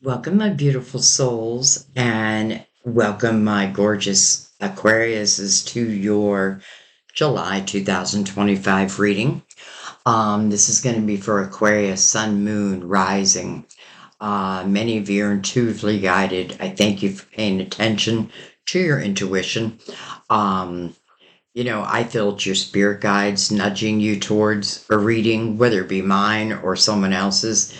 Welcome, my beautiful souls, and welcome, my gorgeous Aquariuses, to your July 2025 reading. This is going to be for Aquarius, Sun, Moon, Rising. Many of you are intuitively guided. I thank you for paying attention to your intuition. Um, I feel it's your spirit guides nudging you towards a reading, whether it be mine or someone else's.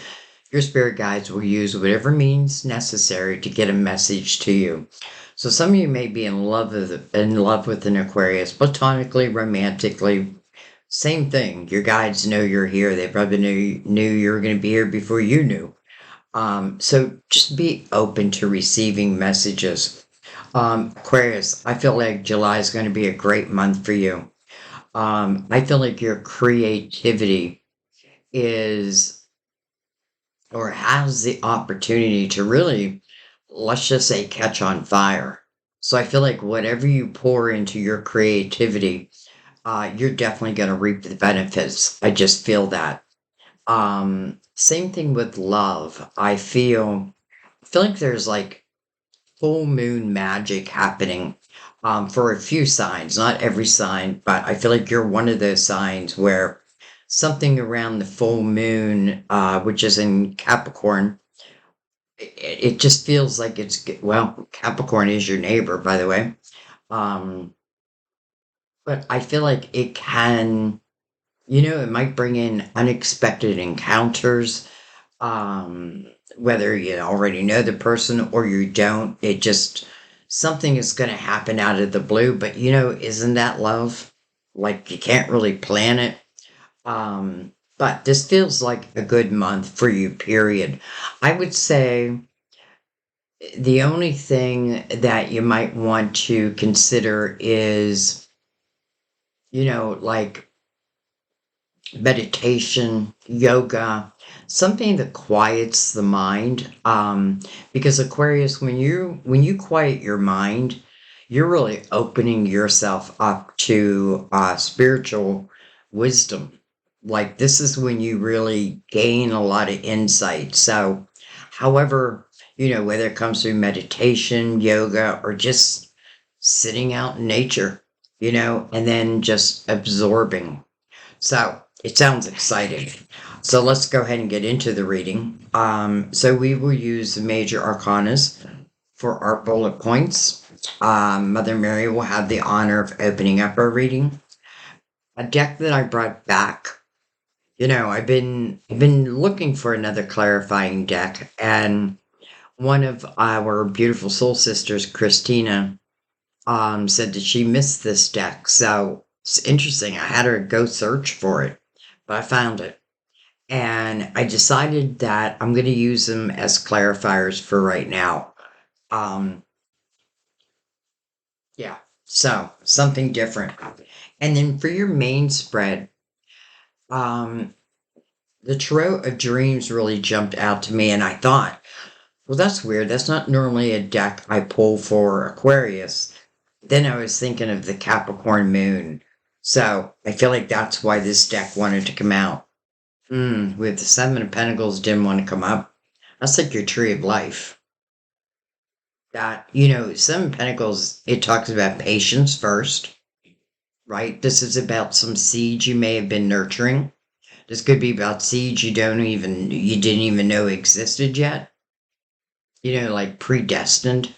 Your spirit guides will use whatever means necessary to get a message to you. So some of you may be in love with an Aquarius, platonically, romantically, same thing. Your guides know you're here. They probably knew you were going to be here before you knew. So just be open to receiving messages. Aquarius, I feel like July is going to be a great month for you. I feel like your creativity is or has the opportunity to really, let's just say, catch on fire. So I feel like whatever you pour into your creativity, you're definitely going to reap the benefits. I just feel that. Same thing with love. I feel like there's like full moon magic happening for a few signs, not every sign, but I feel like you're one of those signs where something around the full moon, which is in Capricorn, it just feels like well, Capricorn is your neighbor, by the way. Um, but I feel like it can, it might bring in unexpected encounters. Um, Whether you already know the person or you don't, something is going to happen out of the blue. But isn't that love? Like you can't really plan it. But this feels like a good month for you, period. I would say the only thing that you might want to consider is, like meditation, yoga, something that quiets the mind. Because Aquarius, when you quiet your mind, you're really opening yourself up to spiritual wisdom. Like this is when you really gain a lot of insight. So, however, whether it comes through meditation, yoga, or just sitting out in nature, and then just absorbing. So it sounds exciting. So let's go ahead and get into the reading. So we will use the major arcanas for our bullet points. Mother Mary will have the honor of opening up our reading. A deck that I brought back. I've been looking for another clarifying deck, and one of our beautiful soul sisters, Christina, said that she missed this deck. So it's interesting. I had her go search for it, but I found it. And I decided that I'm going to use them as clarifiers for right now. Um, yeah, so something different. And then for your main spread, um, the Tarot of Dreams really jumped out to me, and I thought, well, that's weird. That's not normally a deck I pull for Aquarius. Then I was thinking of the Capricorn moon. So I feel like that's why this deck wanted to come out. With the Seven of Pentacles didn't want to come up. That's like your tree of life. That, Seven of Pentacles, it talks about patience first, right? This is about some seeds you may have been nurturing. This could be about seeds you didn't even know existed yet. Like predestined.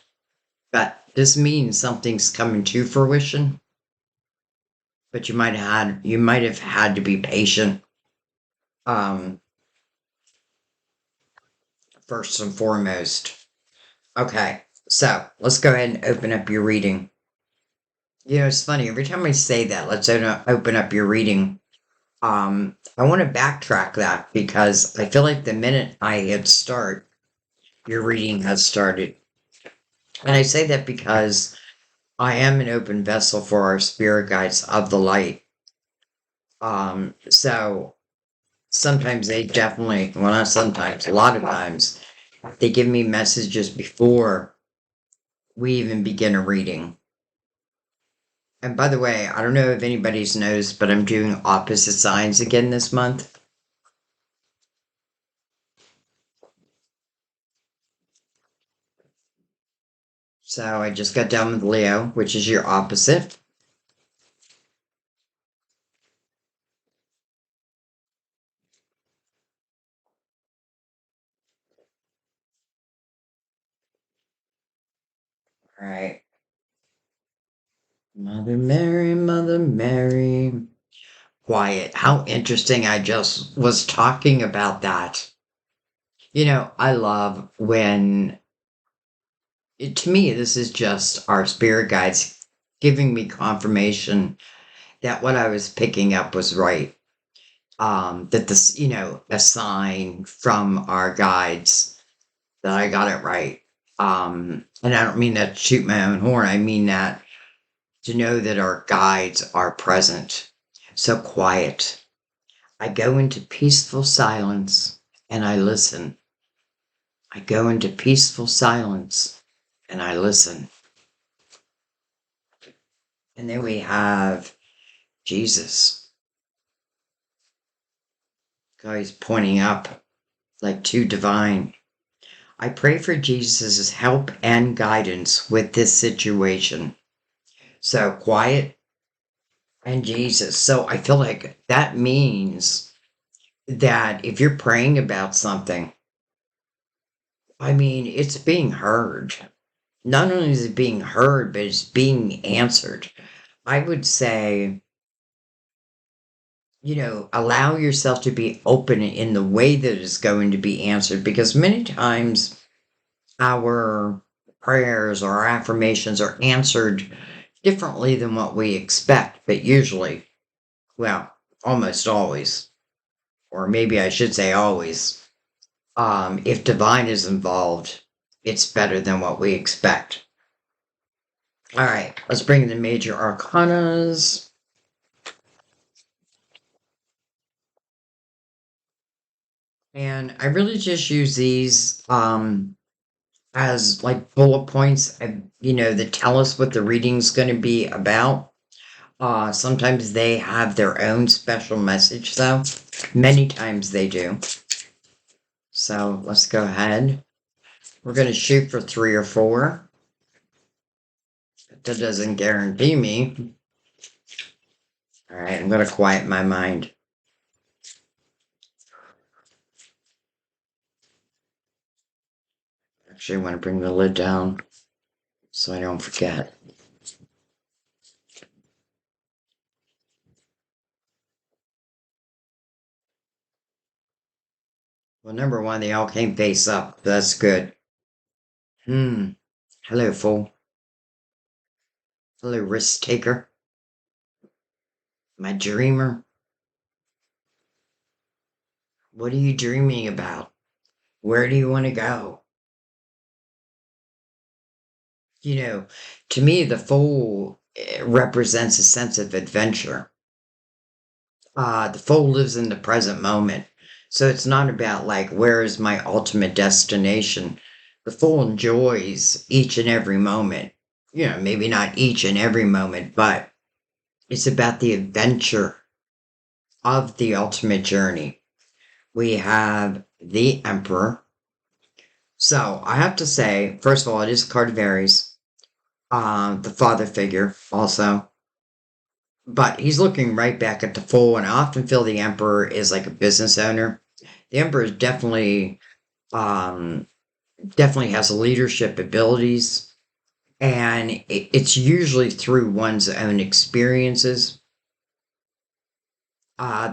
But this means something's coming to fruition. But you might have had to be patient. Um, First and foremost. Okay, so let's go ahead and open up your reading. It's funny. Every time I say that, let's open up your reading. I want to backtrack that because I feel like the minute I hit start, your reading has started. And I say that because I am an open vessel for our spirit guides of the light. So sometimes they definitely, well, not sometimes, a lot of times, they give me messages before we even begin a reading. And by the way, I don't know if anybody's noticed, but I'm doing opposite signs again this month. So I just got done with Leo, which is your opposite. All right. Mother Mary, Mother Mary. Quiet. How interesting. I just was talking about that. I love when, to me, this is just our spirit guides giving me confirmation that what I was picking up was right. That this, a sign from our guides that I got it right. And I don't mean that to shoot my own horn. I mean that to know that our guides are present. So quiet. I go into peaceful silence and I listen. I go into peaceful silence and I listen. And then we have Jesus. Guy's pointing up like too divine. I pray for Jesus' help and guidance with this situation. So quiet and Jesus. So I feel like that means that if you're praying about something, I mean, it's being heard. Not only is it being heard, but it's being answered. I would say, allow yourself to be open in the way that it's going to be answered because many times our prayers or our affirmations are answered differently than what we expect, but usually, well, almost always, or maybe I should say always, if divine is involved, it's better than what we expect. All right, let's bring the major arcanas. And I really just use these as like bullet points, that tell us what the reading's going to be about. Sometimes they have their own special message, though. Many times they do. So let's go ahead. We're going to shoot for 3 or 4. That doesn't guarantee me. All right, I'm going to quiet my mind. Actually, I want to bring the lid down so I don't forget. Well, number one, they all came face up. That's good. Hello, fool. Hello, risk taker. My dreamer. What are you dreaming about? Where do you want to go? To me, the fool represents a sense of adventure. The fool lives in the present moment. So it's not about like, where is my ultimate destination? The fool enjoys each and every moment. Maybe not each and every moment, but it's about the adventure of the ultimate journey. We have the Emperor. So I have to say, first of all, it is a card of Aries. The father figure also. But he's looking right back at the fool, and I often feel the Emperor is like a business owner. The Emperor is definitely has leadership abilities, and it's usually through one's own experiences.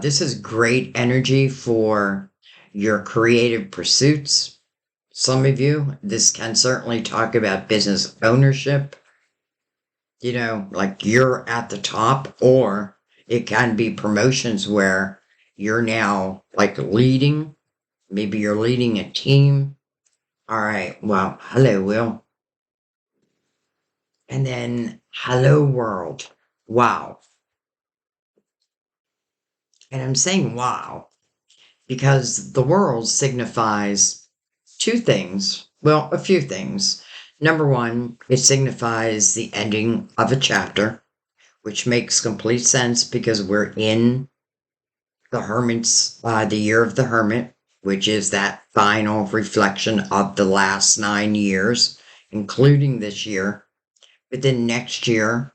This is great energy for your creative pursuits. Some of you, this can certainly talk about business ownership, like you're at the top, or it can be promotions where you're now like leading. Maybe you're leading a team. All right. Well, hello, Will. And then hello, world. Wow. And I'm saying wow because the world signifies two things. Well, a few things. Number one, it signifies the ending of a chapter, which makes complete sense because we're in the year of the Hermit, which is that final reflection of the last 9 years, including this year. within next year,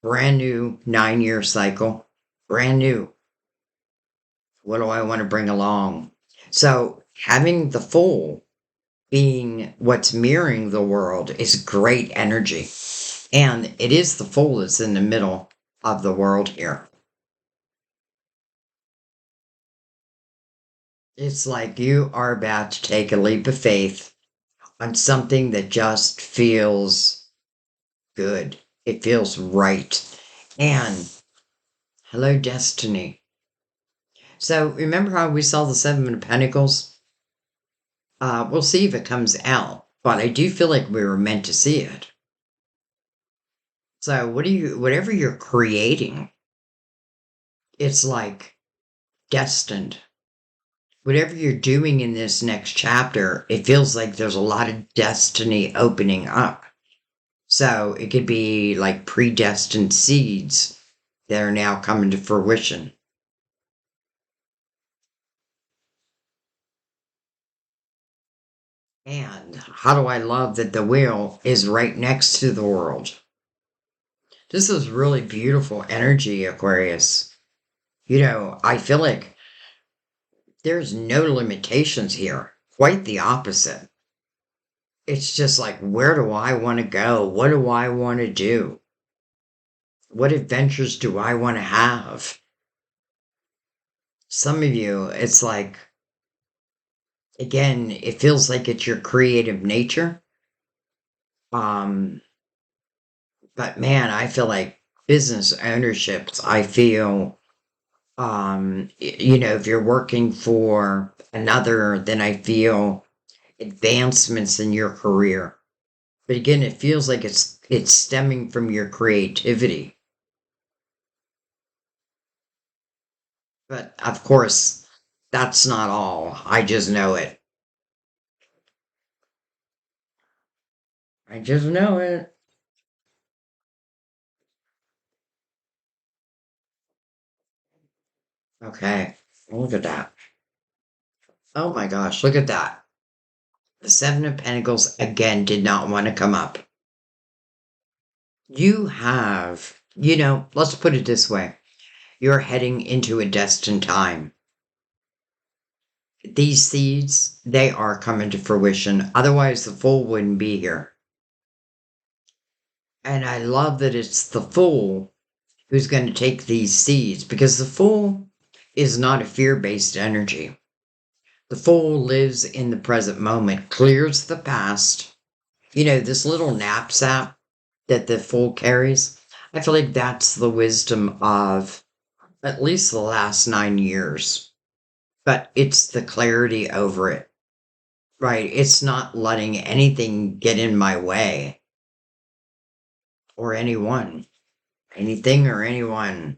brand new 9-year cycle, brand new. What do I want to bring along? So having the Fool being what's mirroring the world is great energy. And it is the Fool that's in the middle of the world here. It's like you are about to take a leap of faith on something that just feels good. It feels right. And hello, destiny. So remember how we saw the Seven of Pentacles? We'll see if it comes out, but I do feel like we were meant to see it. So whatever you're creating, it's like destined. Whatever you're doing in this next chapter, it feels like there's a lot of destiny opening up. So it could be like predestined seeds that are now coming to fruition. And how do I love that the wheel is right next to the world? This is really beautiful energy, Aquarius. I feel like there's no limitations here. Quite the opposite. It's just like, where do I want to go? What do I want to do? What adventures do I want to have? Some of you, it's like, again, it feels like it's your creative nature. Um, but man, I feel like business ownerships, I feel, if you're working for another, then I feel advancements in your career. But again, it feels like it's stemming from your creativity. But of course, that's not all. I just know it. I just know it. Okay, look at that. Oh my gosh, look at that. The Seven of Pentacles again did not want to come up. You have, let's put it this way. You're heading into a destined time. These seeds, they are coming to fruition. Otherwise, the Fool wouldn't be here. And I love that it's the Fool who's going to take these seeds, because the Fool is not a fear-based energy. The Fool lives in the present moment, clears the past. This little knapsack that the Fool carries, I feel like that's the wisdom of at least the last 9 years. But it's the clarity over it, right? It's not letting anything get in my way, or anyone, anything or anyone.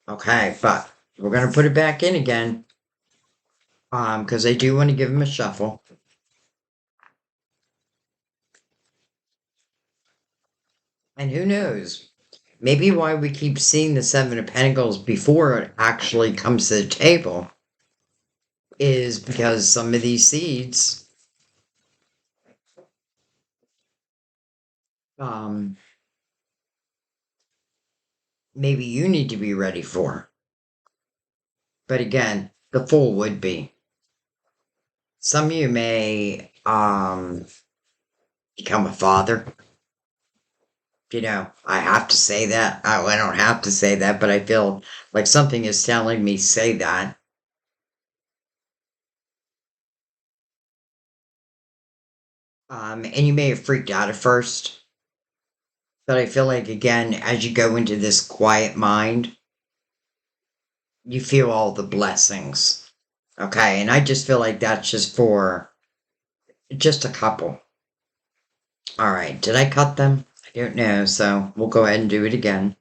Okay, but we're going to put it back in again, because I do want to give him a shuffle. And who knows? Maybe why we keep seeing the Seven of Pentacles before it actually comes to the table is because some of these seeds, maybe you need to be ready for. But again, the Fool would be. Some of you may become a father. I have to say that. I don't have to say that, but I feel like something is telling me say that. And you may have freaked out at first, but I feel like, again, as you go into this quiet mind, you feel all the blessings. Okay, and I just feel like that's just for just a couple. All right, did I cut them? I don't know, so we'll go ahead and do it again.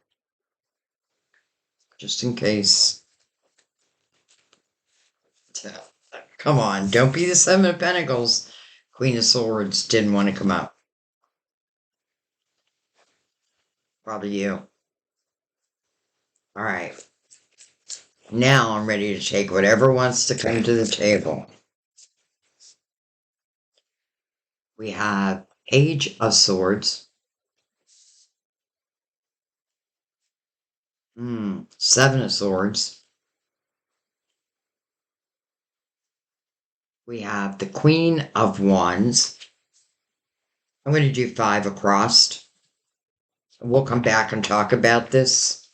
Just in case. Come on, don't be the Seven of Pentacles. Queen of Swords didn't want to come up. Probably you. All right. Now I'm ready to take whatever wants to come to the table. We have Page of Swords, Seven of Swords. We have the Queen of Wands. I'm going to do five across. We'll come back and talk about this.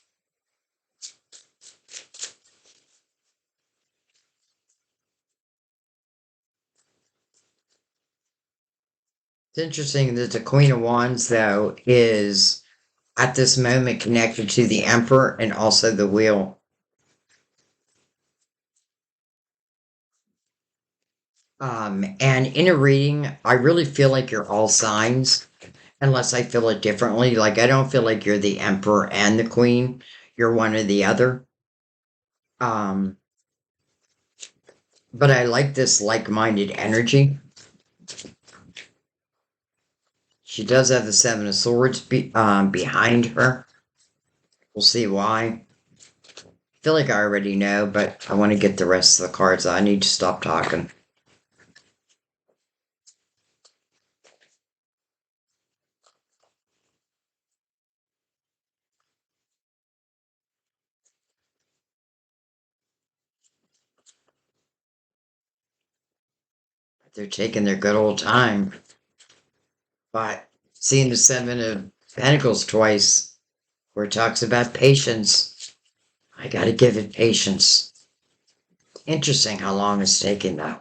It's interesting that the Queen of Wands, though, is at this moment connected to the Emperor and also the Wheel. And in a reading, I really feel like you're all signs, unless I feel it differently. Like, I don't feel like you're the Emperor and the Queen. You're one or the other. Um, but I like this like-minded energy. She does have the Seven of Swords behind her. We'll see why. I feel like I already know, but I want to get the rest of the cards. I need to stop talking. They're taking their good old time. But seeing the Seven of Pentacles twice, where it talks about patience, I got to give it patience. Interesting how long it's taking, though.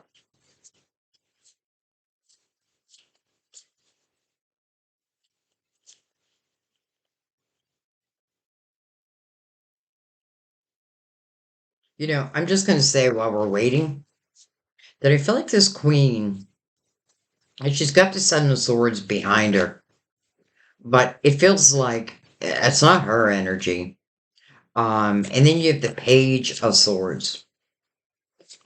I'm just going to say while we're waiting that I feel like this queen, and she's got the Seven of Swords behind her, but it feels like it's not her energy. And then you have the Page of Swords.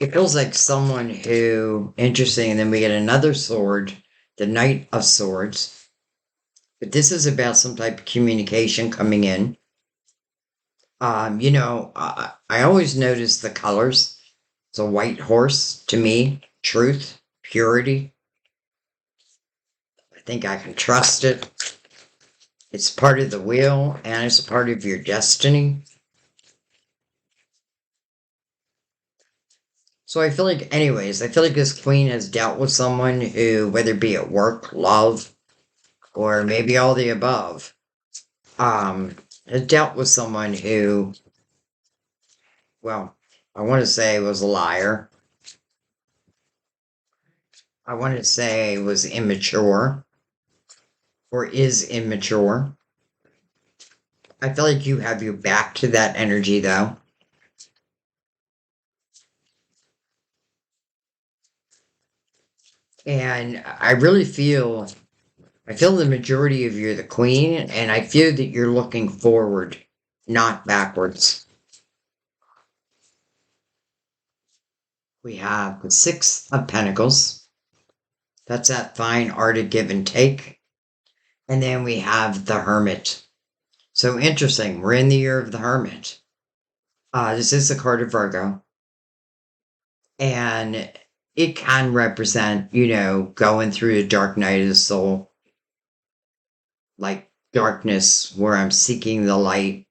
It feels like someone who, interesting, and then we get another sword, the Knight of Swords. But this is about some type of communication coming in. I always notice the colors. It's a white horse to me, truth, purity. I think I can trust it. It's part of the wheel and it's a part of your destiny. So I feel like this queen has dealt with someone who, whether it be at work, love, or maybe all the above, has dealt with someone who, well, I want to say was a liar. I want to say was immature or is immature. I feel like you have your back to that energy though. And I feel the majority of you're the queen, and I feel that you're looking forward, not backwards. We have the Six of Pentacles. That's that fine art of give and take. And then we have the Hermit. So interesting. We're in the year of the Hermit. This is the card of Virgo. And it can represent, going through the dark night of the soul, like darkness where I'm seeking the light.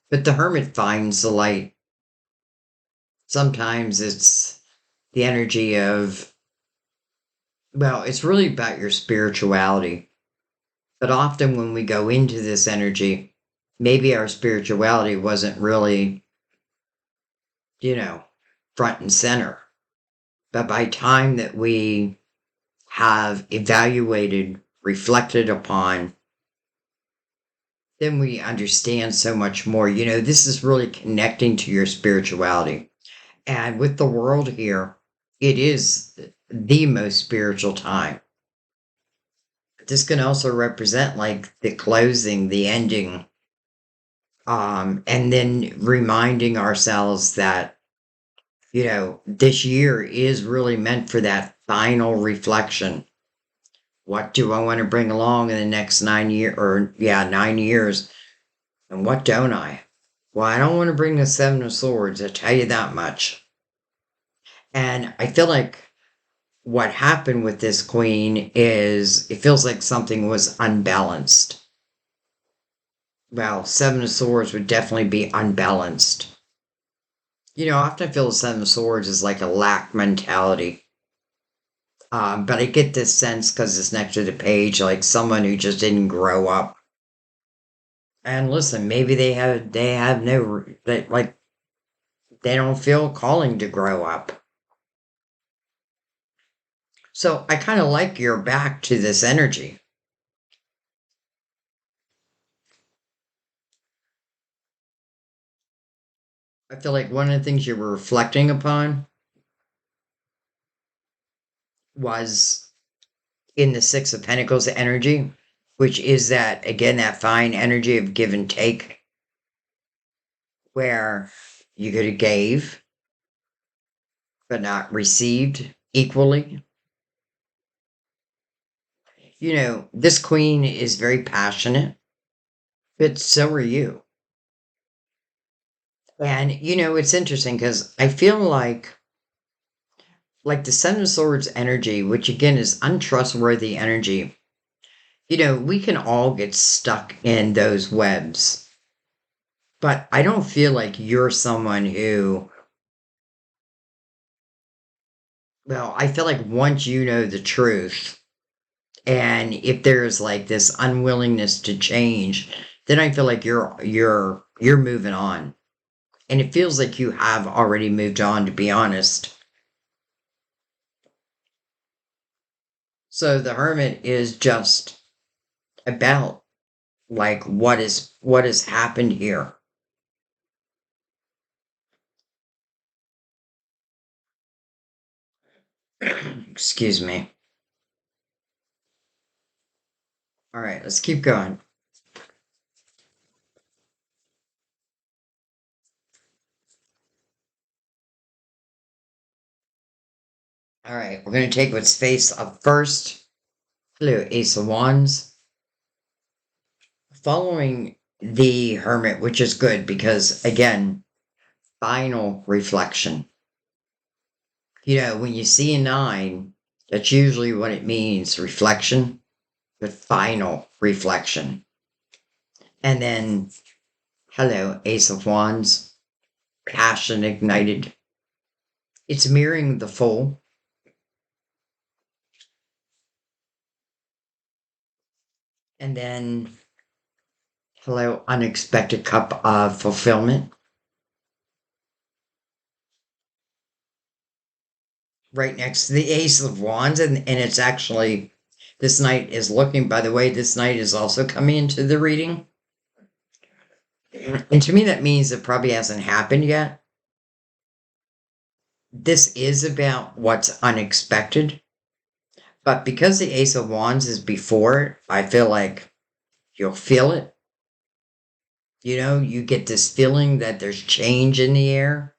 But the Hermit finds the light. Sometimes it's the energy of, well, it's really about your spirituality. But often when we go into this energy, maybe our spirituality wasn't really, you know, front and center. But by time that we have evaluated, reflected upon, then we understand so much more. This is really connecting to your spirituality. And with the world here, it is the most spiritual time. This can also represent like the closing, the ending, and then reminding ourselves that, this year is really meant for that final reflection. What do I want to bring along in the next 9 years? And what don't I? Well, I don't want to bring the Seven of Swords, I tell you that much. And I feel like what happened with this queen is it feels like something was unbalanced. well, Seven of Swords would definitely be unbalanced. I often feel the Seven of Swords is like a lack mentality. But I get this sense because it's next to the page, like someone who just didn't grow up. And listen, maybe they have no like they don't feel calling to grow up. So I kind of like your back to this energy. I feel like one of the things you were reflecting upon was in the Six of Pentacles energy, which is that, again, that fine energy of give and take, where you could have gave, but not received equally. This queen is very passionate, but so are you. And, it's interesting because I feel like the Seven of Swords energy, which again is untrustworthy energy, we can all get stuck in those webs. But I don't feel like you're someone who, well, I feel like once you know the truth, and if there's like this unwillingness to change, then I feel like you're moving on. And it feels like you have already moved on, to be honest. So the Hermit is just about like what has happened here. Excuse me. All right, let's keep going. All right, we're going to take what's face up first. Hello, Ace of Wands. Following the Hermit, which is good because, again, final reflection. When you see a nine, that's usually what it means, reflection, but final reflection. And then, hello, Ace of Wands, passion ignited. It's mirroring the Fool. And then, hello, unexpected cup of fulfillment. Right next to the Ace of Wands. And it's actually, this night is looking, by the way, this night is also coming into the reading. And to me, that means it probably hasn't happened yet. This is about what's unexpected. But because the Ace of Wands is before it, I feel like you'll feel it. You get this feeling that there's change in the air.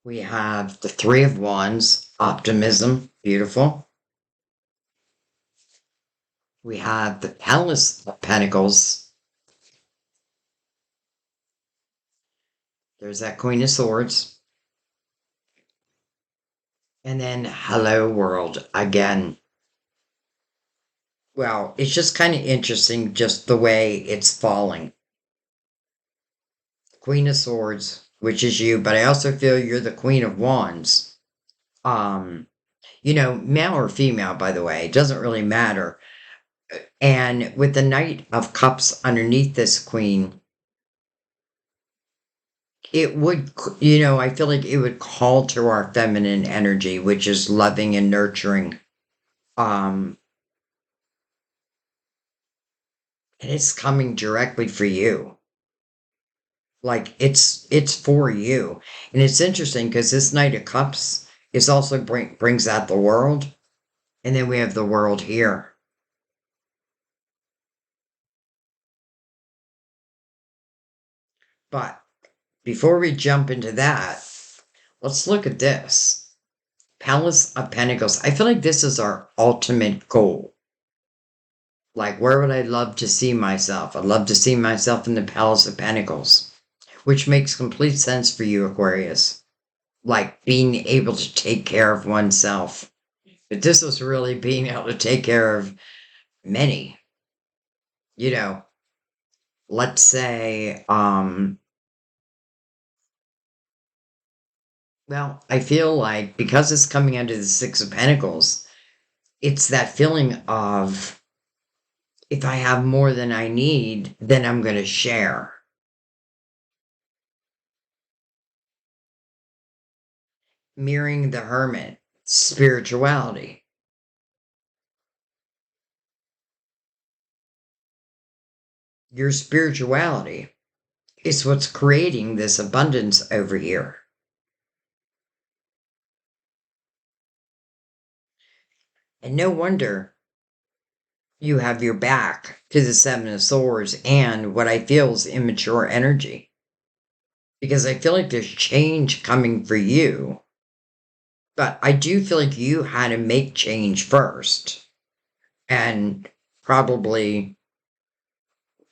We have the Three of Wands, optimism, beautiful. We have the Palace of Pentacles. There's that Queen of Swords. And then Hello World again. Well, it's just kind of interesting just the way it's falling. Queen of Swords, which is you, but I also feel you're the Queen of Wands. Male or female, by the way, it doesn't really matter. And with the Knight of Cups underneath this Queen, it would, I feel like it would call to our feminine energy, which is loving and nurturing. And it's coming directly for you. Like it's for you. And it's interesting because this Knight of Cups is also brings out the world. And then we have the world here. But before we jump into that, let's look at this. Palace of Pentacles. I feel like this is our ultimate goal. Like, where would I love to see myself? I'd love to see myself in the Palace of Pentacles, which makes complete sense for you, Aquarius. Like, being able to take care of oneself. But this was really being able to take care of many. you know, let's say, well, I feel like because it's coming under the Six of Pentacles, it's that feeling of if I have more than I need, then I'm going to share. Mirroring the Hermit, spirituality. Your spirituality is what's creating this abundance over here. And no wonder you have your back to the Seven of Swords and what I feel is immature energy. Because I feel like there's change coming for you. But I do feel like you had to make change first. And probably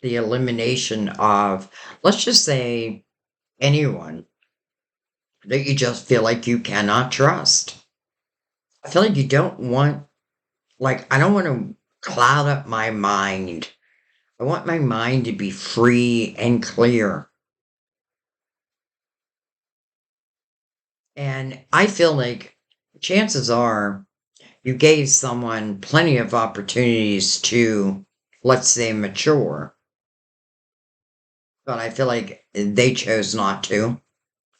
the elimination of, let's just say, anyone that you just feel like you cannot trust. I feel like you don't want, like, I don't want to cloud up my mind. I want my mind to be free and clear. And I feel like chances are you gave someone plenty of opportunities to, let's say, mature. But I feel like they chose not to.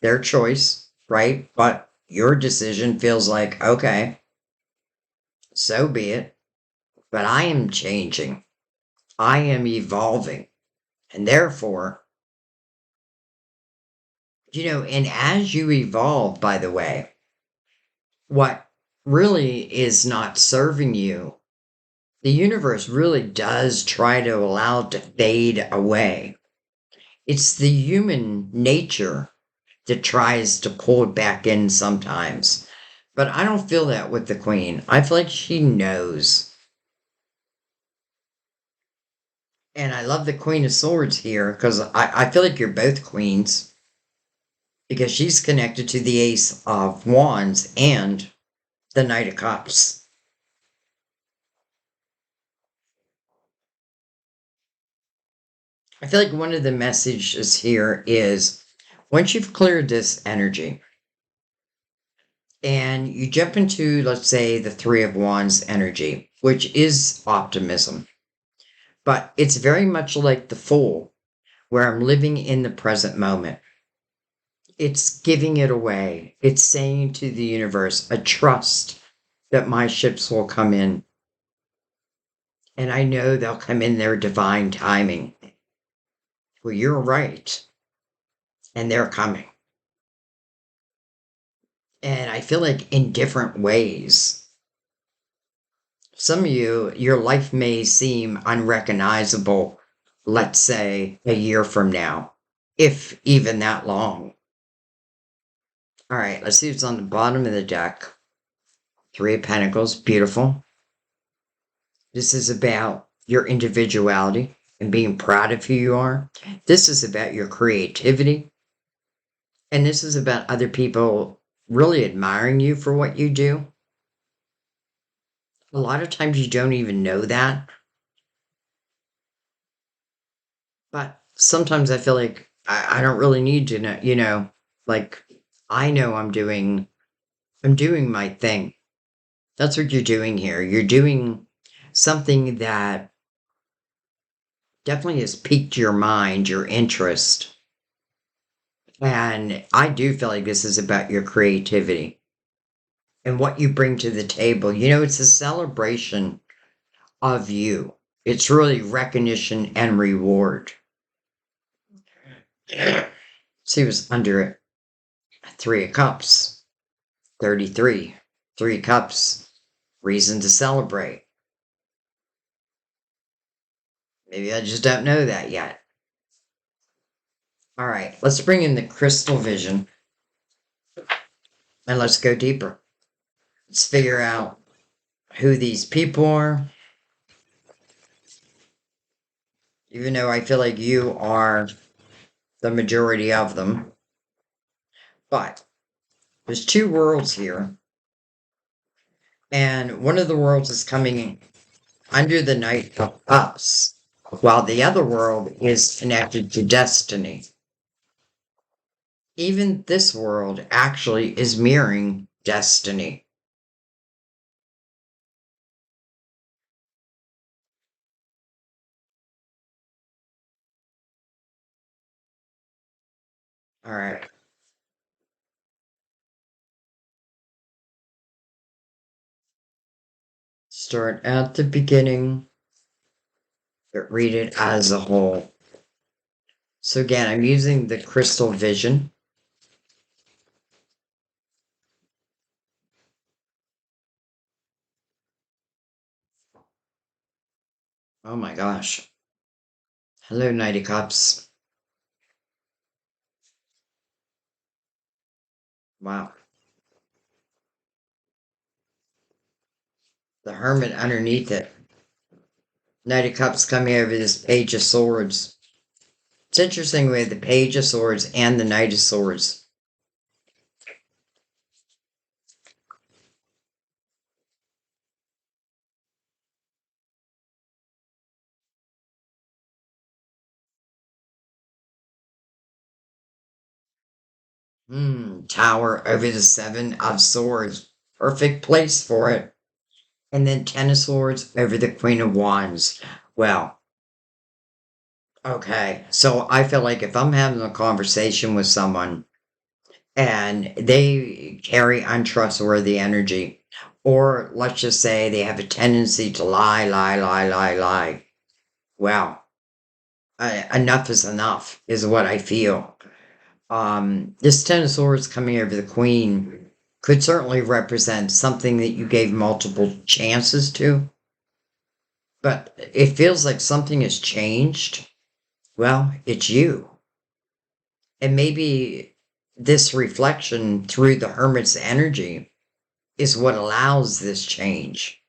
Their choice, right? But your decision feels like, okay, so be it. But I am changing. I am evolving. And therefore, and as you evolve, by the way, what really is not serving you, the universe really does try to allow it to fade away. It's the human nature that tries to pull it back in sometimes. But I don't feel that with the Queen. I feel like she knows. And I love the Queen of Swords here because I feel like you're both queens because she's connected to the Ace of Wands and the Knight of Cups. I feel like one of the messages here is once you've cleared this energy and you jump into, let's say, the Three of Wands energy, which is optimism, but it's very much like the Fool, where I'm living in the present moment. It's giving it away. It's saying to the universe, I trust that my ships will come in. And I know they'll come in their divine timing. Well, you're right. And they're coming. And I feel like in different ways. Some of you, your life may seem unrecognizable, let's say a year from now, if even that long. All right, let's see what's on the bottom of the deck. Three of Pentacles, beautiful. This is about your individuality and being proud of who you are. This is about your creativity. And this is about other people really admiring you for what you do. A lot of times you don't even know that. But sometimes I feel like I don't really need to know, like I know I'm doing my thing. That's what you're doing here. You're doing something that definitely has piqued your mind, your interest. And I do feel like this is about your creativity and what you bring to the table. It's a celebration of you. It's really recognition and reward. See what's under it. Three of Cups, 33. Three Cups, reason to celebrate. Maybe I just don't know that yet. All right, let's bring in the crystal vision and let's go deeper. Let's figure out who these people are. Even though I feel like you are the majority of them. But there's two worlds here. And one of the worlds is coming under the Knight of Cups. while the other world is connected to destiny. Even this world actually is mirroring destiny. All right, start at the beginning, but read it as a whole. So, again, I'm using the crystal vision. Oh my gosh. Hello, Knight of Cups. Wow. The Hermit underneath it. Knight of Cups coming over this Page of Swords. It's interesting with the Page of Swords and the Knight of Swords. Tower over the Seven of Swords. Perfect place for it. And then Ten of Swords over the Queen of Wands. Well, okay. So I feel like if I'm having a conversation with someone and they carry untrustworthy energy, or let's just say they have a tendency to lie, lie, lie, lie, lie. Well, enough is enough, is what I feel. This Ten of Swords coming over the Queen could certainly represent something that you gave multiple chances to, but it feels like something has changed. Well, it's you. And maybe this reflection through the Hermit's energy is what allows this change.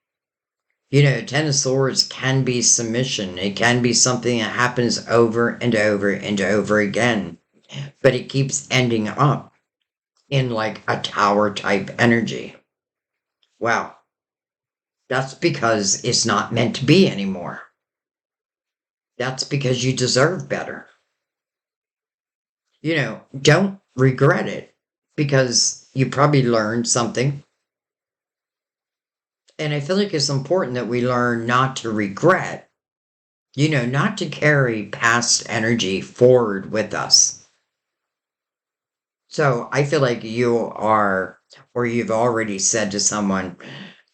You know, Ten of Swords can be submission. It can be something that happens over and over and over again, but it keeps ending up in like a tower type energy. Well, that's because it's not meant to be anymore. That's because you deserve better. You know, don't regret it because you probably learned something. And I feel like it's important that we learn not to regret, you know, not to carry past energy forward with us. So I feel like you are, or you've already said to someone,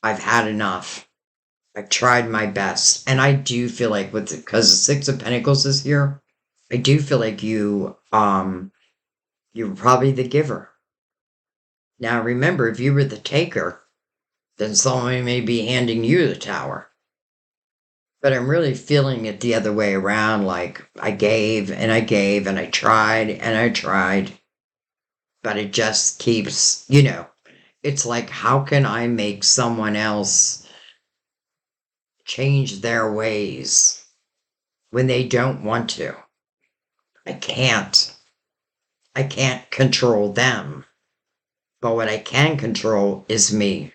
I've had enough. I've tried my best. And I do feel like with because the Six of Pentacles is here, I do feel like you're probably the giver. Now remember, if you were the taker, then someone may be handing you the tower. But I'm really feeling it the other way around, like I gave and I gave and I tried, but it just keeps, you know, it's like how can I make someone else change their ways when they don't want to? I can't. I can't control them. But what I can control is me.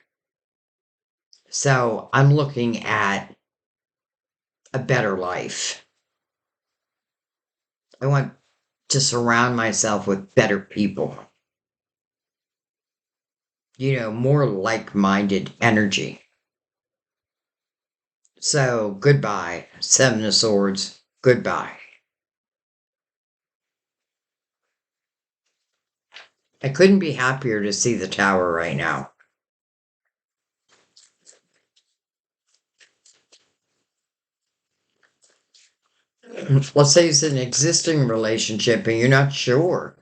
So I'm looking at a better life. I want to surround myself with better people, you know, more like minded energy. So goodbye, Seven of Swords. Goodbye. I couldn't be happier to see the tower right now. Let's say it's an existing relationship and you're not sure.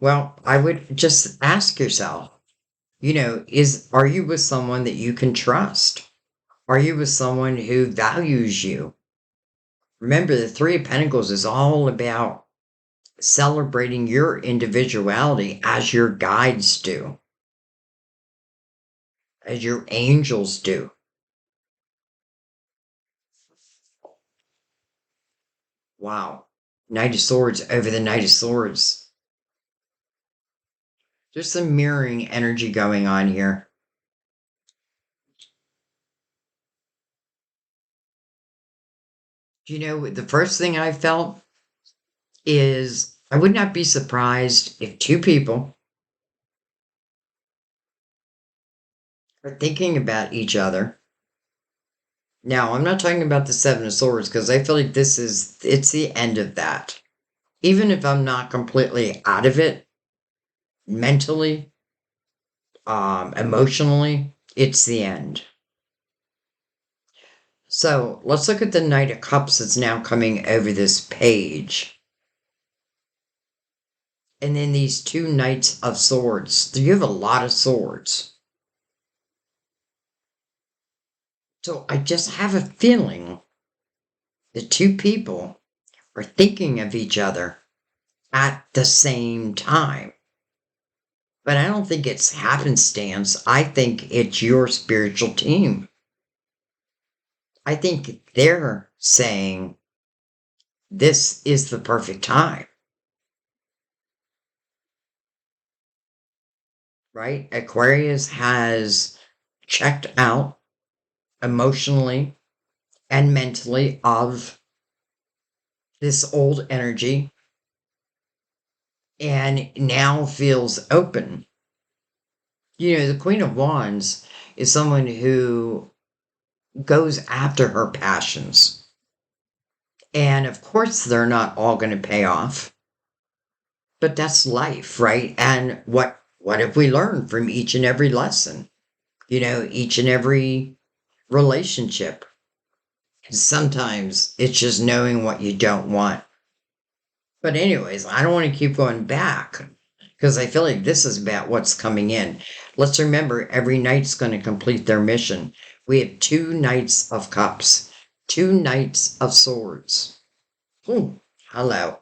Well, I would just ask yourself, you know, are you with someone that you can trust? Are you with someone who values you? Remember, the Three of Pentacles is all about celebrating your individuality as your guides do, as your angels do. Wow. Knight of Swords over the Knight of Swords. There's some mirroring energy going on here. The first thing I felt is I would not be surprised if two people are thinking about each other. Now, I'm not talking about the Seven of Swords because I feel like it's the end of that. Even if I'm not completely out of it mentally, emotionally, it's the end. So let's look at the Knight of Cups that's now coming over this page. And then these two Knights of Swords. You have a lot of swords. So I just have a feeling the two people are thinking of each other at the same time. But I don't think it's happenstance. I think it's your spiritual team. I think they're saying this is the perfect time. Right? Aquarius has checked out emotionally and mentally of this old energy and now feels open. The Queen of Wands is someone who goes after her passions. And of course, they're not all going to pay off, but that's life, right? And what have we learned from each and every lesson? Each and every relationship. Sometimes it's just knowing what you don't want. But anyways, I don't want to keep going back because I feel like this is about what's coming in. Let's remember every knight's going to complete their mission. We have two Knights of Cups, two Knights of Swords. Hello.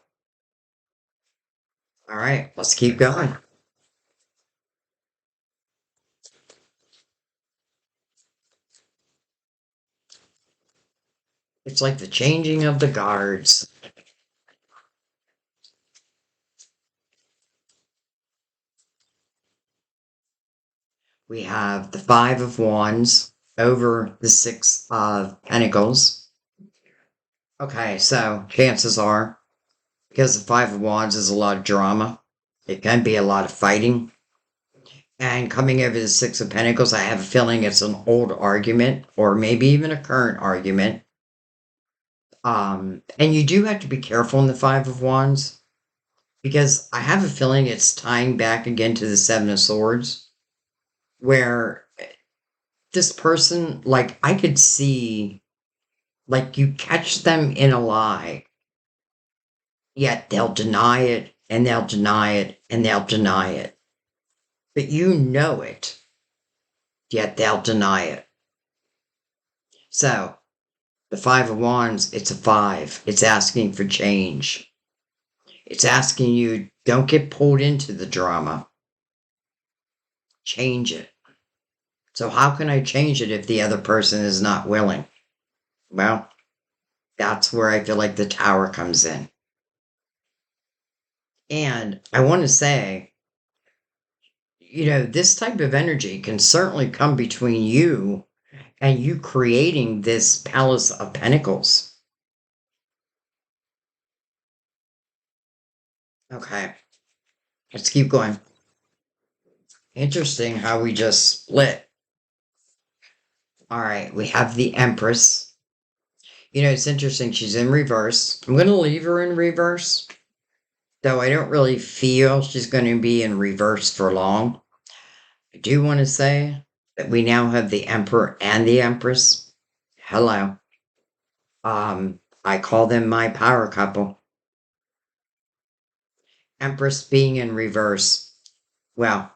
All right, let's keep going. It's like the changing of the guards. We have the Five of Wands over the Six of Pentacles. Okay, so chances are, because the Five of Wands is a lot of drama, it can be a lot of fighting. And coming over the Six of Pentacles, I have a feeling it's an old argument or maybe even a current argument. And you do have to be careful in the Five of Wands because I have a feeling it's tying back again to the Seven of Swords, where this person, like, I could see, like, you catch them in a lie, yet they'll deny it and they'll deny it and they'll deny it. But you know it, yet they'll deny it. So, the Five of Wands, it's a five. It's asking for change. It's asking you, don't get pulled into the drama. Change it. So how can I change it if the other person is not willing? Well, that's where I feel like the Tower comes in. And I want to say, this type of energy can certainly come between you and you creating this Palace of Pentacles. Okay, let's keep going. Interesting how we just split. All right, we have the Empress. It's interesting. She's in reverse. I'm going to leave her in reverse, though I don't really feel she's going to be in reverse for long. I do want to say that we now have the Emperor and the Empress. Hello. I call them my power couple. Empress being in reverse. Well,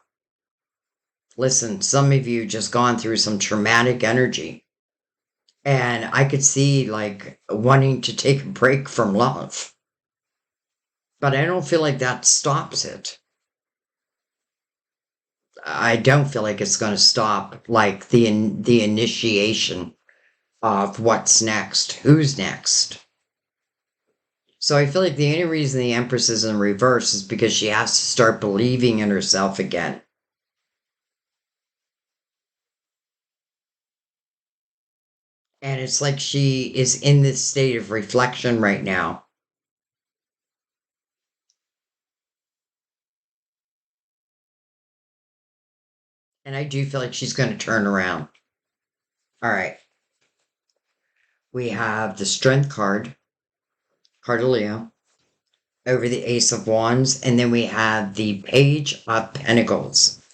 listen, some of you just gone through some traumatic energy. And I could see like wanting to take a break from love. But I don't feel like that stops it. I don't feel like it's going to stop like the initiation of what's next, who's next. So I feel like the only reason the Empress is in reverse is because she has to start believing in herself again. And it's like she is in this state of reflection right now. And I do feel like she's going to turn around. All right. We have the Strength card, card of Leo, over the Ace of Wands. And then we have the Page of Pentacles.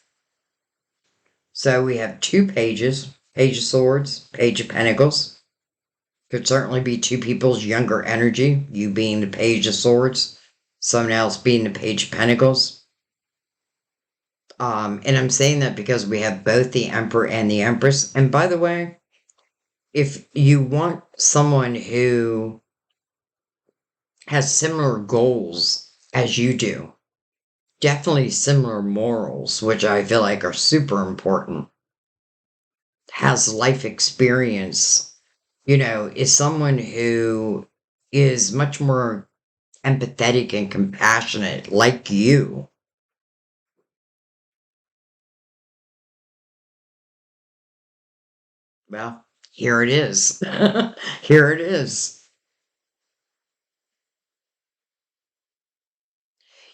So we have two pages, Page of Swords, Page of Pentacles. Could certainly be two people's younger energy, you being the Page of Swords, someone else being the Page of Pentacles. And I'm saying that because we have both the Emperor and the Empress. And by the way, if you want someone who has similar goals as you do, definitely similar morals, which I feel like are super important, has life experience, is someone who is much more empathetic and compassionate like you. Well, here it is. Here it is.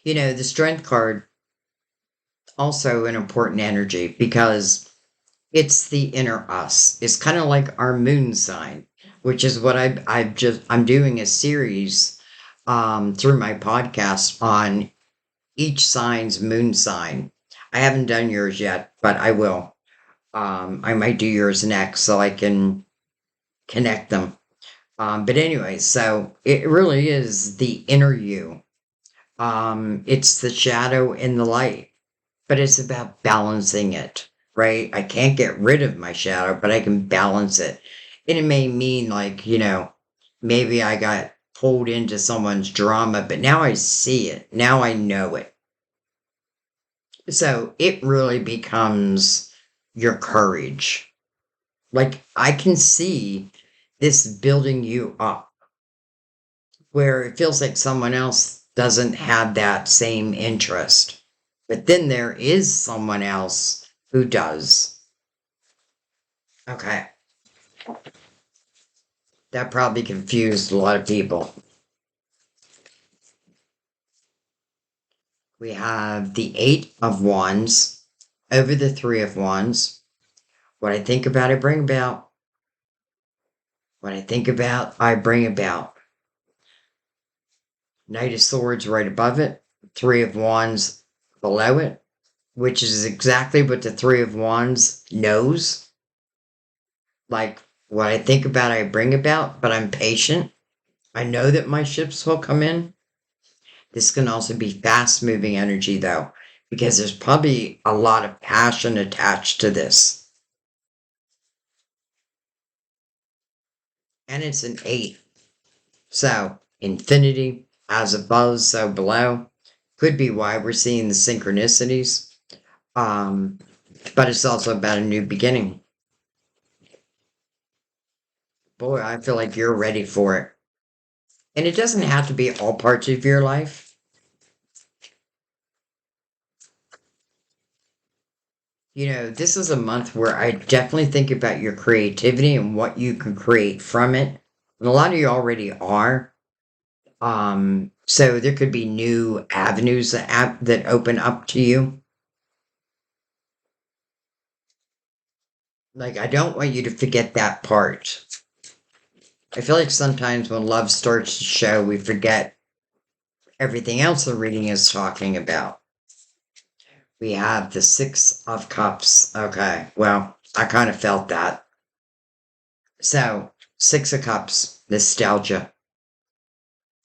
The Strength card, also an important energy because it's the inner us. It's kind of like our moon sign, which is what I'm doing a series through my podcast on each sign's moon sign. I haven't done yours yet, but I will. I might do yours next so I can connect them. But anyway, so it really is the inner you. It's the shadow and the light, but it's about balancing it, right? I can't get rid of my shadow, but I can balance it. And it may mean like, maybe I got pulled into someone's drama, but now I see it. Now I know it. So it really becomes your courage. Like I can see this building you up where it feels like someone else doesn't have that same interest. But then there is someone else who does. Okay. That probably confused a lot of people. We have the Eight of Wands over the Three of Wands. What I think about, I bring about. What I think about, I bring about. Knight of Swords right above it. Three of Wands below it, which is exactly what the Three of Wands knows. Like, what I think about, I bring about, but I'm patient. I know that my ships will come in. This can also be fast moving energy, though, because there's probably a lot of passion attached to this. And it's an eight. So, infinity, as above, so below. Could be why we're seeing the synchronicities. Um, but it's also about a new beginning. Boy, I feel like you're ready for it. And it doesn't have to be all parts of your life. This is a month where I definitely think about your creativity and what you can create from it. And a lot of you already are. So there could be new avenues that open up to you. Like, I don't want you to forget that part. I feel like sometimes when love starts to show, we forget everything else the reading is talking about. We have the Six of Cups. Okay, well, I kind of felt that. So, Six of Cups, nostalgia,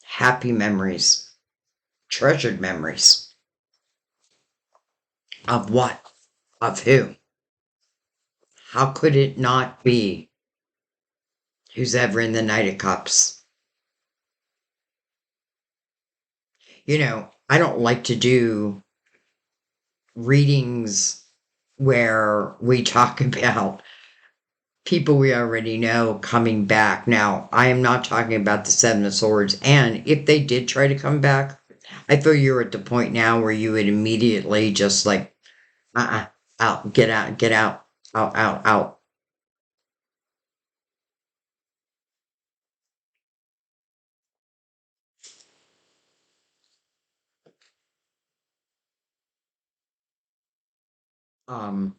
happy memories, treasured memories. Of what? Of who? How could it not be? Who's ever in the Knight of Cups? I don't like to do readings where we talk about people we already know coming back. Now, I am not talking about the Seven of Swords. And if they did try to come back, I feel you're at the point now where you would immediately just like, out, get out, out, out, out. Um,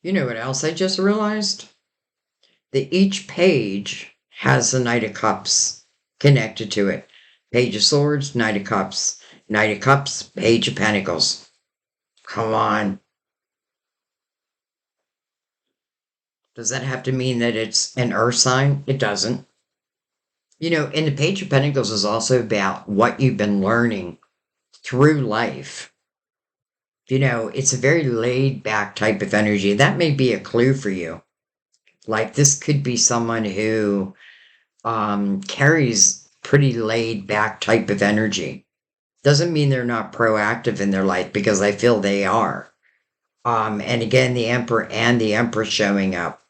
you know what else I just realized? That each page has the Knight of Cups connected to it. Page of Swords, Knight of Cups. Knight of Cups, Page of Pentacles. Come on. Does that have to mean that it's an earth sign? It doesn't. You know, and the Page of Pentacles is also about what you've been learning through life. You know, it's a very laid back type of energy. That may be a clue for you. Like this could be someone who carries pretty laid back type of energy. Doesn't mean they're not proactive in their life because I feel they are. And again, the Emperor and the Empress showing up.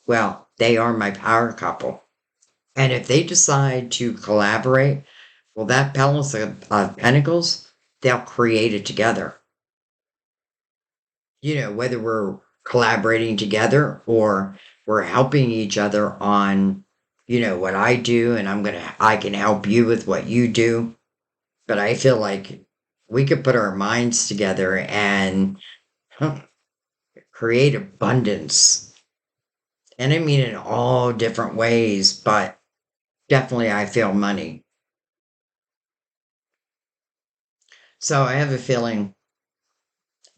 Well, they are my power couple. And if they decide to collaborate, well, that Palace of Pentacles, they'll create it together. You know, whether we're collaborating together or we're helping each other on, you know, what I do, and I can help you with what you do. But I feel like we could put our minds together and create abundance. And I mean in all different ways, but definitely I feel money. So I have a feeling,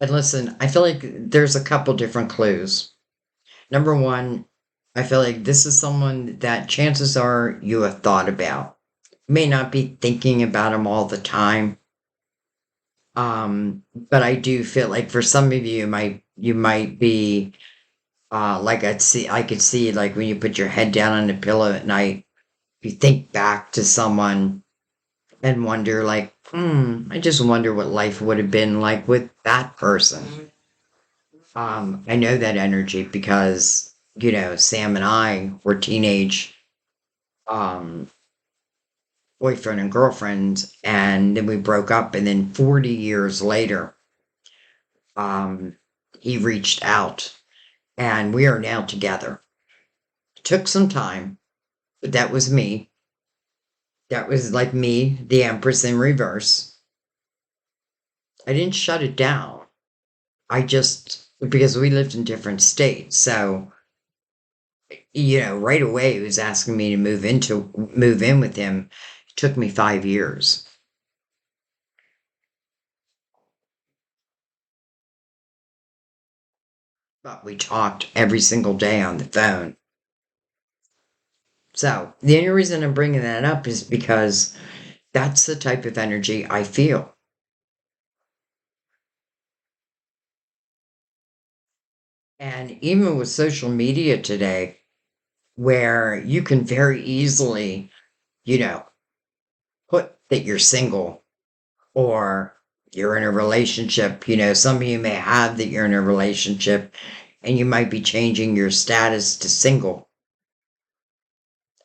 and listen, I feel like there's a couple different clues. Number one, I feel like this is someone that chances are you have thought about. You may not be thinking about them all the time. But I do feel like for some of you, you might be like I could see like when you put your head down on the pillow at night, you think back to someone and wonder like, I just wonder what life would have been like with that person. I know that energy because, you know, Sam and I were teenage um, boyfriend and girlfriend, and then we broke up, and then 40 years later, um, he reached out, and we are now together. It took some time, but that was me. That was like me, the Empress in reverse. I didn't shut it down. I just, because we lived in different states, so you know, right away he was asking me to move in with him. It took me 5 years, but we talked every single day on the phone. So the only reason I'm bringing that up is because that's the type of energy I feel. And even with social media today, where you can very easily, you know, put that you're single or you're in a relationship. You know, some of you may have that you're in a relationship and you might be changing your status to single.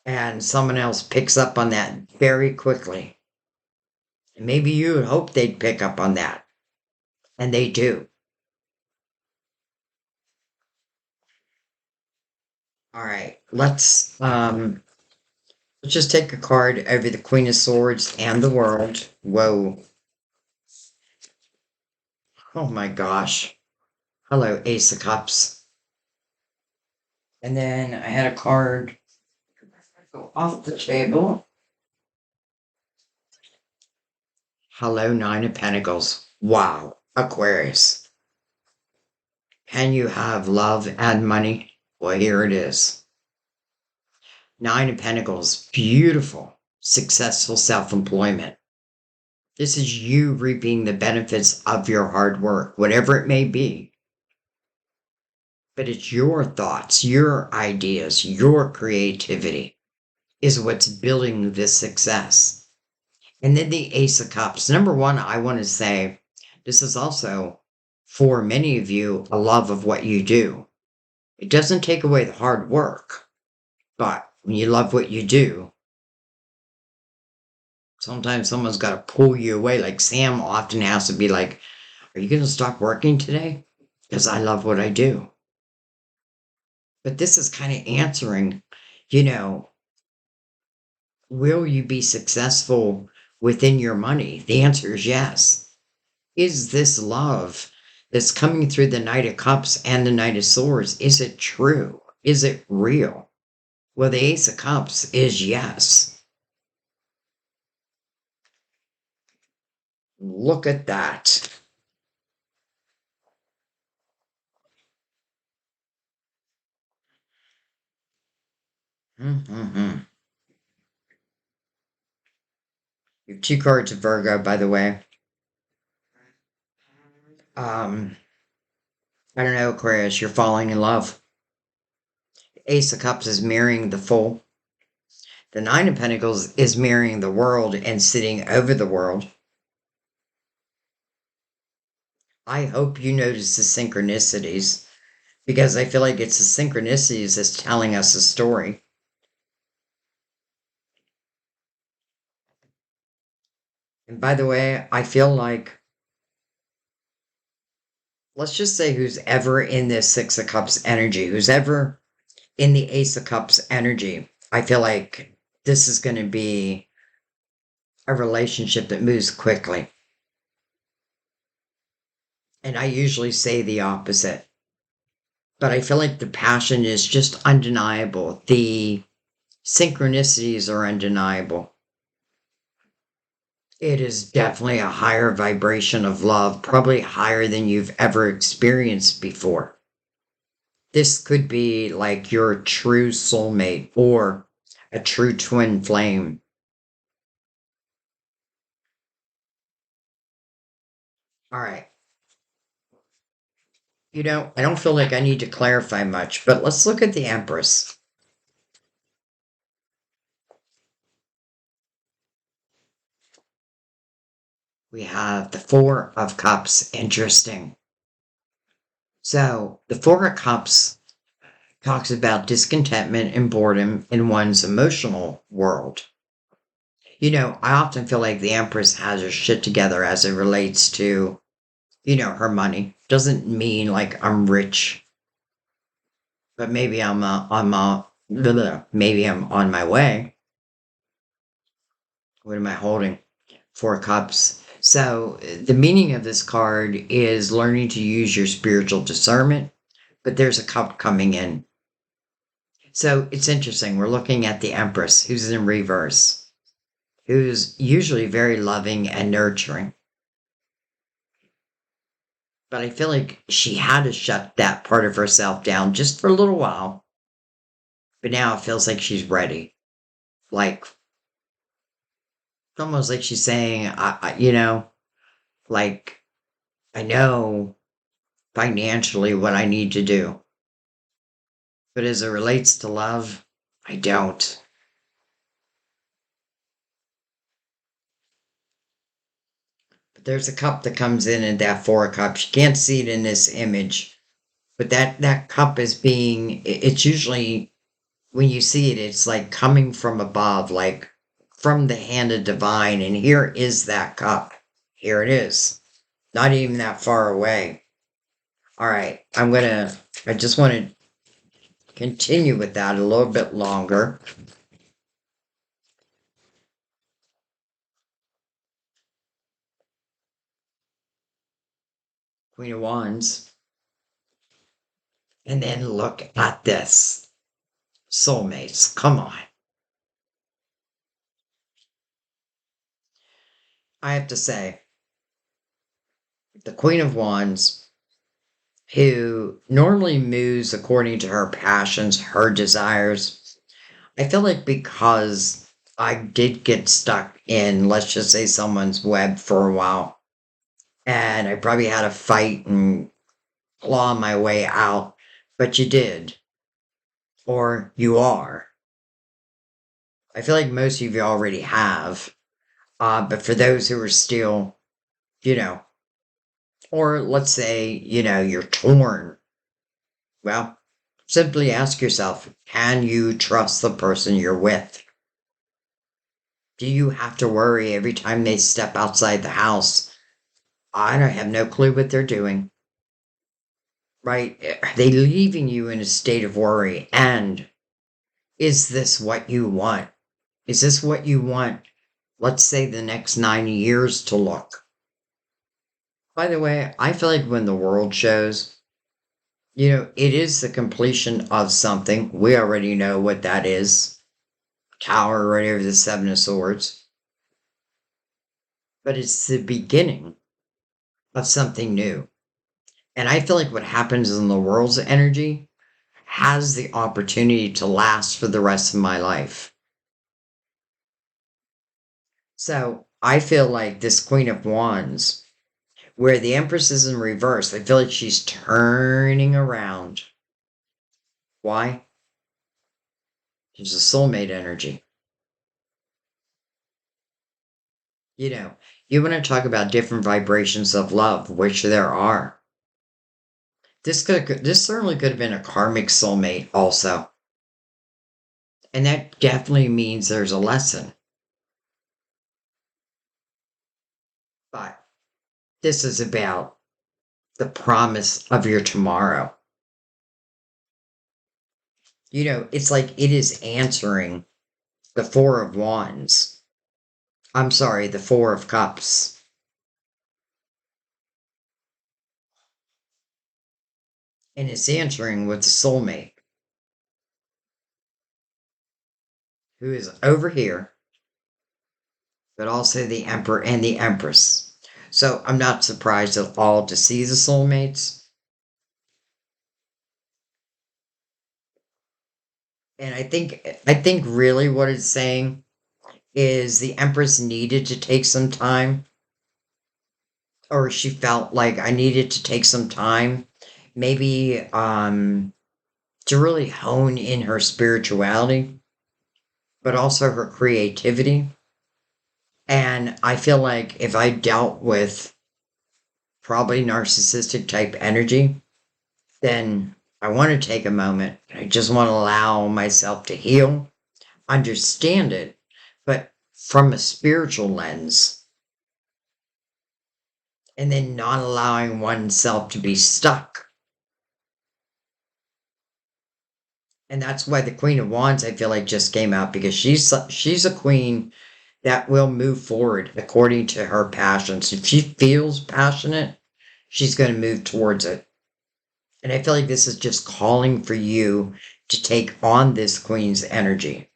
And someone else picks up on that very quickly. And maybe you would hope they'd pick up on that. And they do. All right. Let's just take a card over the Queen of Swords and the World. Whoa. Oh my gosh. Hello, Ace of Cups. And then I had a card go off the table. Hello, Nine of Pentacles. Wow, Aquarius. Can you have love and money? Well, here it is. Nine of Pentacles. Beautiful, successful self employment. This is you reaping the benefits of your hard work, whatever it may be. But it's your thoughts, your ideas, your creativity is what's building this success. And then the Ace of Cups. Number one, I want to say this is also, for many of you, a love of what you do. It doesn't take away the hard work, but when you love what you do, sometimes someone's got to pull you away. Like Sam often has to be like, are you going to stop working today? Because I love what I do. But this is kind of answering, you know, will you be successful within your money? The answer is yes. Is this love that's coming through the Knight of Cups and the Knight of Swords, is it true? Is it real? Well, the Ace of Cups is yes. Look at that. Mm-hmm. You have two cards of Virgo, by the way. Um, I don't know, Aquarius, you're falling in love. Ace of Cups is mirroring the Fool. The Nine of Pentacles is mirroring the world and sitting over the world. I hope you notice the synchronicities because I feel like it's the synchronicities that's telling us a story. And by the way, I feel like, let's just say who's ever in this Six of Cups energy, who's ever in the Ace of Cups energy, I feel like this is going to be a relationship that moves quickly. And I usually say the opposite. But I feel like the passion is just undeniable. The synchronicities are undeniable. It is definitely a higher vibration of love, probably higher than you've ever experienced before. This could be like your true soulmate or a true twin flame. All right. I don't feel like I need to clarify much, but let's look at the Empress. We have the Four of Cups. Interesting. So, the Four of Cups talks about discontentment and boredom in one's emotional world. I often feel like the Empress has her shit together as it relates to, her money. Doesn't mean like I'm rich, but maybe maybe I'm on my way. What am I holding? Four Cups. So the meaning of this card is learning to use your spiritual discernment, but there's a cup coming in. So it's interesting. We're looking at the Empress, who's in reverse, who's usually very loving and nurturing. But I feel like she had to shut that part of herself down just for a little while. But now it feels like she's ready. Like, almost like she's saying, like, I know financially what I need to do. But as it relates to love, I don't. But there's a cup that comes in that Four of Cups. You can't see it in this image. But that cup is it's usually, when you see it, it's like coming from above, like from the hand of divine. And here is that cup. Here it is. Not even that far away. All right. I just want to continue with that a little bit longer. Queen of Wands. And then look at this. Soulmates. Come on. I have to say, the Queen of Wands, who normally moves according to her passions, her desires, I feel like because I did get stuck in, let's just say, someone's web for a while, and I probably had to fight and claw my way out, but you did, or you are. I feel like most of you already have, but for those who are still, you know, or let's say, you're torn, well, simply ask yourself, can you trust the person you're with? Do you have to worry every time they step outside the house? I don't have no clue what they're doing. Right? Are they leaving you in a state of worry? And is this what you want? Is this what you want let's say the next 90 years to look. By the way, I feel like when the world shows, it is the completion of something. We already know what that is. Tower right over the Seven of Swords. But it's the beginning of something new. And I feel like what happens in the world's energy has the opportunity to last for the rest of my life. So I feel like this Queen of Wands, where the Empress is in reverse, I feel like she's turning around. Why? There's a soulmate energy. You know, you want to talk about different vibrations of love, which there are. This certainly could have been a karmic soulmate also. And that definitely means there's a lesson. But this is about the promise of your tomorrow. It's like it is answering the Four of Wands. I'm sorry, the Four of Cups. And it's answering with the soulmate, who is over here, but also the Emperor and the Empress. So I'm not surprised at all to see the soulmates. And I think really what it's saying is the Empress needed to take some time, or she felt like I needed to take some time, maybe to really hone in her spirituality, but also her creativity. And I feel like if I dealt with probably narcissistic type energy, then I want to take a moment. I just want to allow myself to heal, understand it, but from a spiritual lens, and then not allowing oneself to be stuck. And that's why the Queen of Wands, I feel like, just came out, because she's a queen that will move forward according to her passions. If she feels passionate, she's going to move towards it. And I feel like this is just calling for you to take on this queen's energy.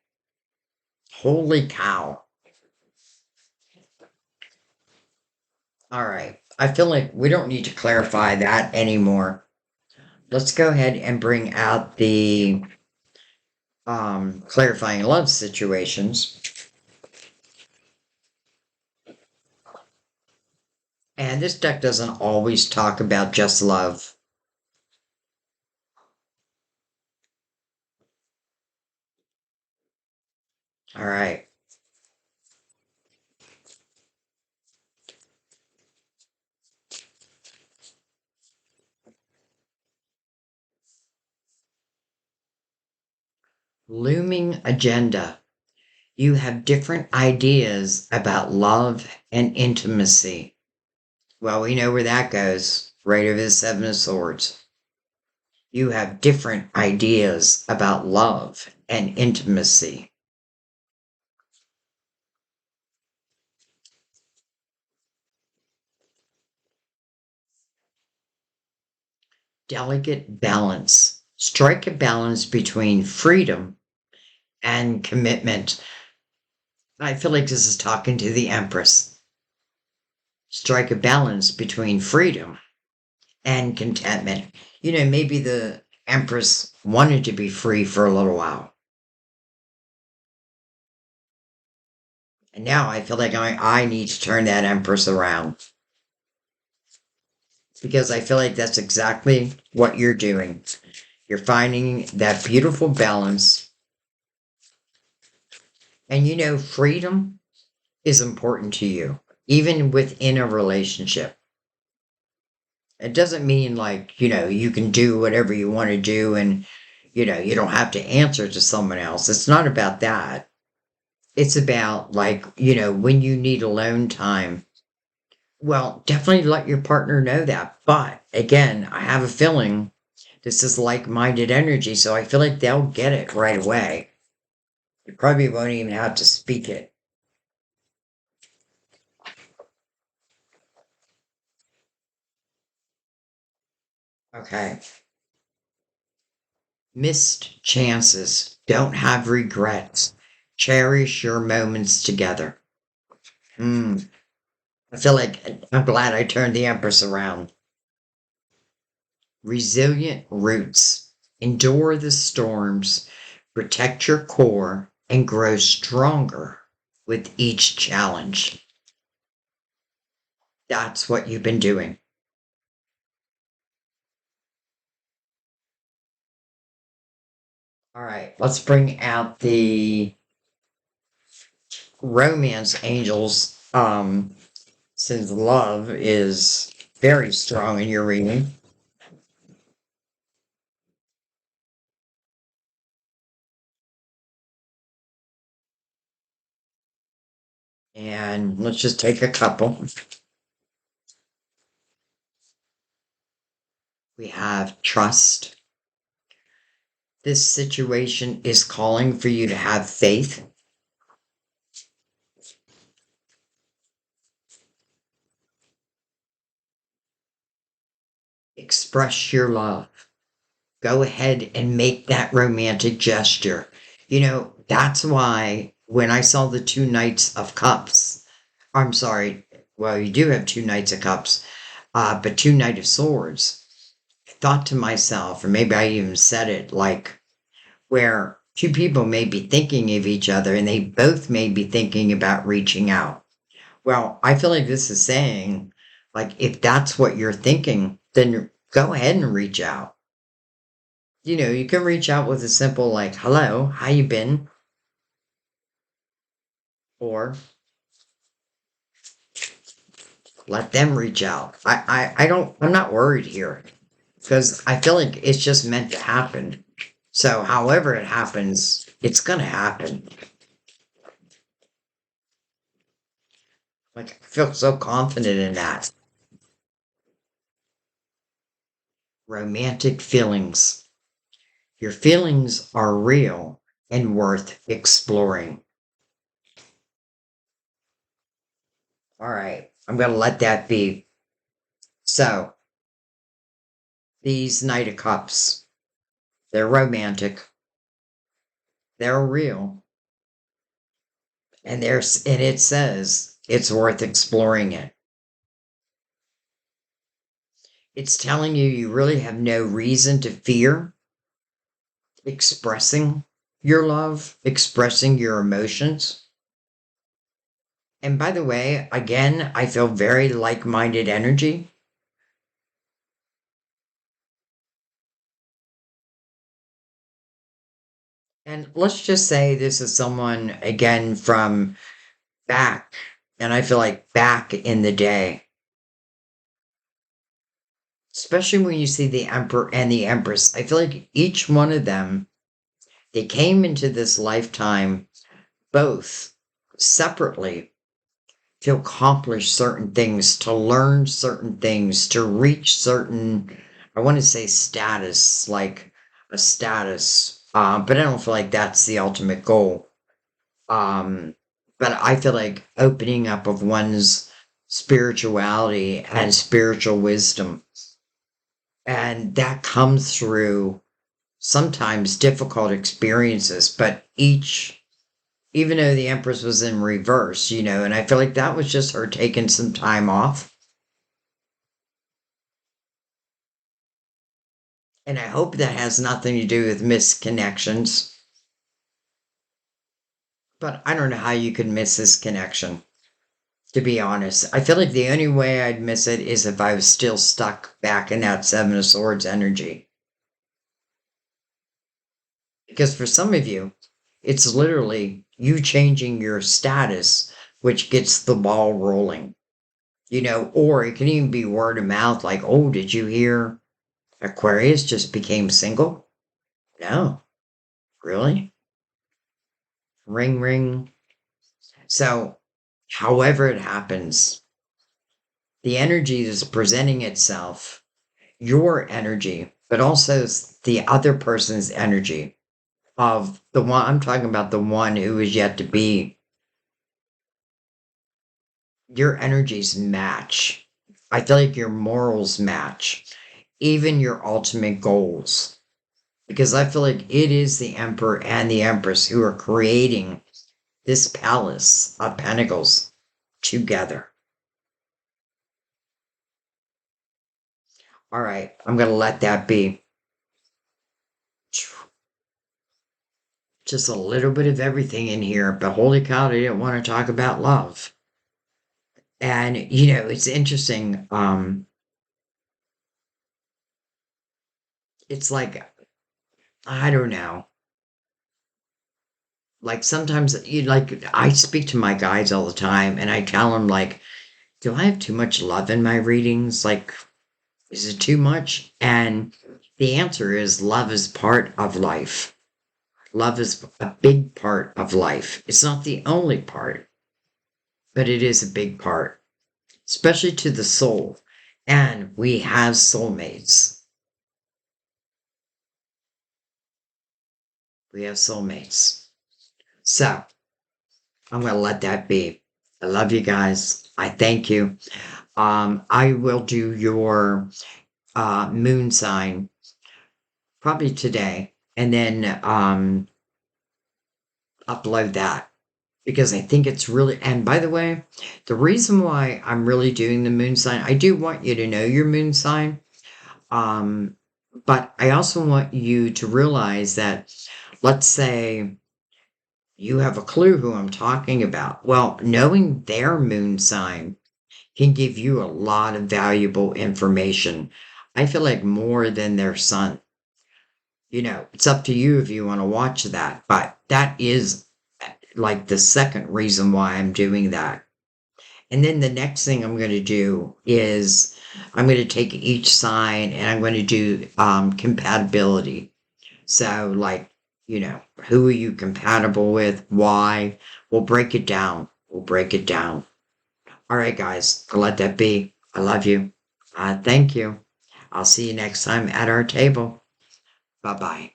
Holy cow. All right. I feel like we don't need to clarify that anymore. Let's go ahead and bring out the clarifying love situations. And this deck doesn't always talk about just love. All right. Looming agenda. You have different ideas about love and intimacy. Well, we know where that goes, right over the Seven of Swords. You have different ideas about love and intimacy. Delicate balance. Strike a balance between freedom and commitment. I feel like this is talking to the Empress. Strike a balance between freedom and contentment. Maybe the Empress wanted to be free for a little while. And now I feel like I need to turn that Empress around. Because I feel like that's exactly what you're doing. You're finding that beautiful balance. And freedom is important to you, even within a relationship. It doesn't mean like, you can do whatever you want to do and, you don't have to answer to someone else. It's not about that. It's about like, when you need alone time. Well, definitely let your partner know that. But again, I have a feeling this is like-minded energy, so I feel like they'll get it right away. You probably won't even have to speak it. Okay. Missed chances. Don't have regrets. Cherish your moments together. Hmm. I feel like I'm glad I turned the Empress around. Resilient roots. Endure the storms. Protect your core and grow stronger with each challenge. That's what you've been doing. All right, let's bring out the romance angels. Since love is very strong in your reading. And let's just take a couple. We have trust. This situation is calling for you to have faith. Express your love. Go ahead and make that romantic gesture. That's why when I saw the two Knights of Cups, I'm sorry, well, you do have two Knights of Cups, but two Knight of Swords, I thought to myself, or maybe I even said it, like, where two people may be thinking of each other and they both may be thinking about reaching out. Well, I feel like this is saying, like, if that's what you're thinking, then go ahead and reach out. You can reach out with a simple like, "Hello, how you been?" Or let them reach out. I'm not worried here because I feel like it's just meant to happen. So however it happens, it's gonna happen. Like I feel so confident in that. Romantic feelings. Your feelings are real and worth exploring. All right, I'm gonna let that be. So these Knight of Cups, they're romantic, they're real, and it says it's worth exploring it. It's telling you you really have no reason to fear expressing your love, expressing your emotions. And by the way, again, I feel very like minded energy. And let's just say this is someone, again, from back, and I feel like back in the day, especially when you see the Emperor and the Empress, I feel like each one of them, they came into this lifetime both separately to accomplish certain things, to learn certain things, to reach certain, I want to say status, like a status, but I don't feel like that's the ultimate goal. Um, but I feel like opening up of one's spirituality and spiritual wisdom. And that comes through sometimes difficult experiences, but even though the Empress was in reverse, and I feel like that was just her taking some time off. And I hope that has nothing to do with misconnections. But I don't know how you could miss this connection, to be honest. I feel like the only way I'd miss it is if I was still stuck back in that Seven of Swords energy. Because for some of you, it's literally you changing your status, which gets the ball rolling. Or it can even be word of mouth like, oh, did you hear Aquarius just became single? No, really? Ring, ring. So, however it happens, the energy is presenting itself, your energy, but also the other person's energy of the one. I'm talking about the one who is yet to be. Your energies match. I feel like your morals match. even your ultimate goals. Because I feel like it is the Emperor and the Empress who are creating this palace of pentacles together. All right, I'm going to let that be. Just a little bit of everything in here, but holy cow, I didn't want to talk about love. And, it's interesting. It's like, I don't know. Like sometimes, I speak to my guides all the time and I tell them, like, do I have too much love in my readings? Like, is it too much? And the answer is love is part of life. Love is a big part of life. It's not the only part, but it is a big part, especially to the soul. And we have soulmates. We have soulmates. So I'm going to let that be. I love you guys. I thank you. I will do your moon sign probably today and then upload that because I think it's really, and by the way, the reason why I'm really doing the moon sign, I do want you to know your moon sign. Um, but I also want you to realize that, let's say you have a clue who I'm talking about. Well, knowing their moon sign can give you a lot of valuable information. I feel like more than their sun. It's up to you if you want to watch that, but that is like the second reason why I'm doing that. And then the next thing I'm going to do is I'm going to take each sign and I'm going to do compatibility. So, like, who are you compatible with? Why? We'll break it down. We'll break it down. All right, guys, I'll let that be. I love you. Thank you. I'll see you next time at our table. Bye bye.